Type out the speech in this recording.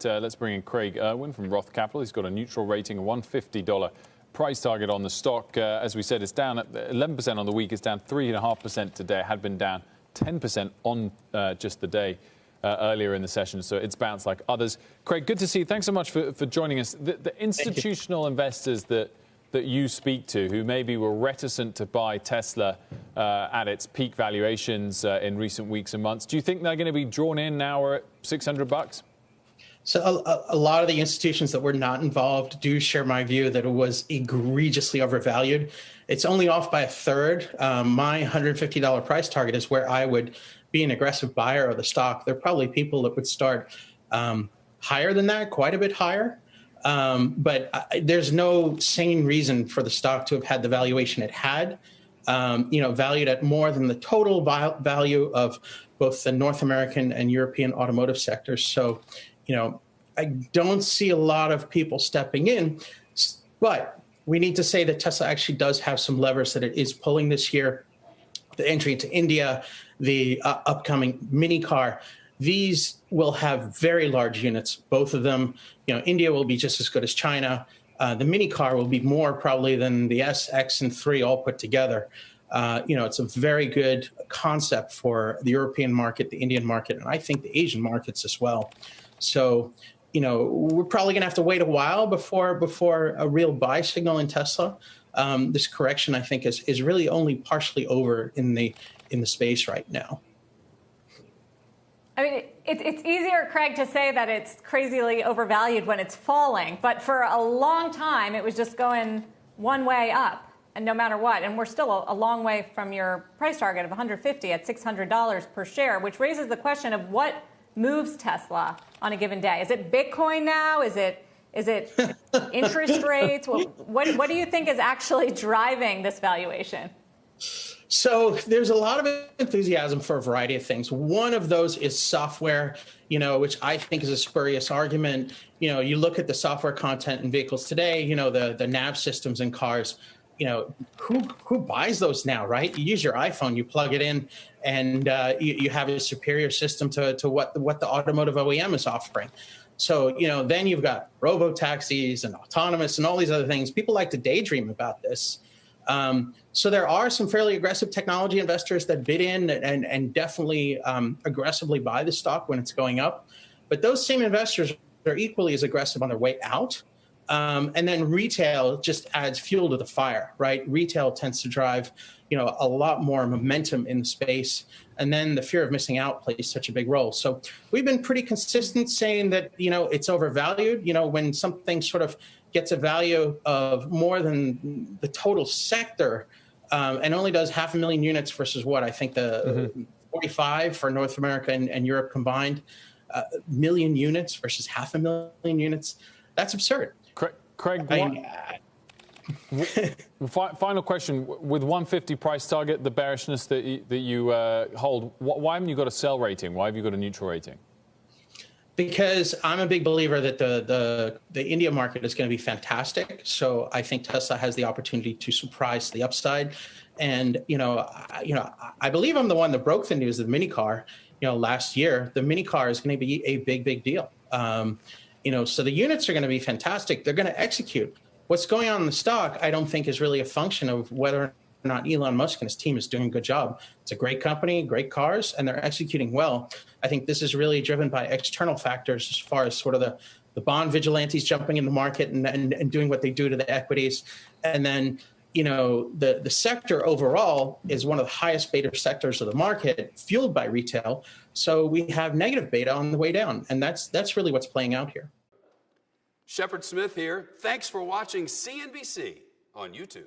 Let's bring in Craig Irwin from Roth Capital. He's got a neutral rating, a $150 price target on the stock. As we said, it's down at 11% on the week. It's down 3.5% today. It had been down 10% on just the day earlier in the session, so it's bounced like others. Craig, good to see you. Thanks so much for joining us. The institutional investors that you speak to, who maybe were reticent to buy Tesla at its peak valuations in recent weeks and months, do you think they're going to be drawn in now we're at $600? So a lot of the institutions that were not involved do share my view that it was egregiously overvalued. It's only off by a third. My $150 price target is where I would be an aggressive buyer of the stock. There are probably people that would start higher than that, quite a bit higher. But there's no sane reason for the stock to have had the valuation it had, valued at more than the total value of both the North American and European automotive sectors. So, I don't see a lot of people stepping in, but we need to say that Tesla actually does have some levers that it is pulling this year. The entry into India, the upcoming mini car, these will have very large units, both of them. India will be just as good as China. The mini car will be more probably than the S, X, and 3 all put together. It's a very good concept for the European market, the Indian market, and I think the Asian markets as well. So, we're probably going to have to wait a while before a real buy signal in Tesla. This correction, I think, is really only partially over in the space right now. I mean, it's easier, Craig, to say that it's crazily overvalued when it's falling, but for a long time it was just going one way up, and no matter what. And we're still a long way from your price target of $150 at $600 per share, which raises the question of what moves Tesla on a given day. Is it Bitcoin now? Is it interest rates? What do you think is actually driving this valuation? So there's a lot of enthusiasm for a variety of things. One of those is software, which I think is a spurious argument. You look at the software content in vehicles today, the nav systems in cars, who buys those now, right? You use your iPhone, you plug it in, and you have a superior system to what the automotive OEM is offering. So, then you've got robo-taxis and autonomous and all these other things. People like to daydream about this. So there are some fairly aggressive technology investors that bid in and definitely aggressively buy the stock when it's going up. But those same investors are equally as aggressive on their way out. And then retail just adds fuel to the fire, right? Retail tends to drive, a lot more momentum in the space. And then the fear of missing out plays such a big role. So we've been pretty consistent saying that, it's overvalued. When something sort of gets a value of more than the total sector and only does 500,000 units versus what I think the 45 for North America and Europe combined, million units versus 500,000 units. That's absurd. Craig, final question. With 150 price target, the bearishness that you hold, why haven't you got a sell rating? Why have you got a neutral rating? Because I'm a big believer that the India market is going to be fantastic. So I think Tesla has the opportunity to surprise the upside. And, I believe I'm the one that broke the news of the mini car, last year. The mini car is going to be a big, big deal. So the units are going to be fantastic. They're going to execute. What's going on in the stock, I don't think is really a function of whether or not Elon Musk and his team is doing a good job. It's a great company, great cars, and they're executing well. I think this is really driven by external factors as far as sort of the bond vigilantes jumping in the market and doing what they do to the equities. And then, the sector overall is one of the highest beta sectors of the market, fueled by retail. So we have negative beta on the way down. And that's really what's playing out here. Shepard Smith here. Thanks for watching CNBC on YouTube.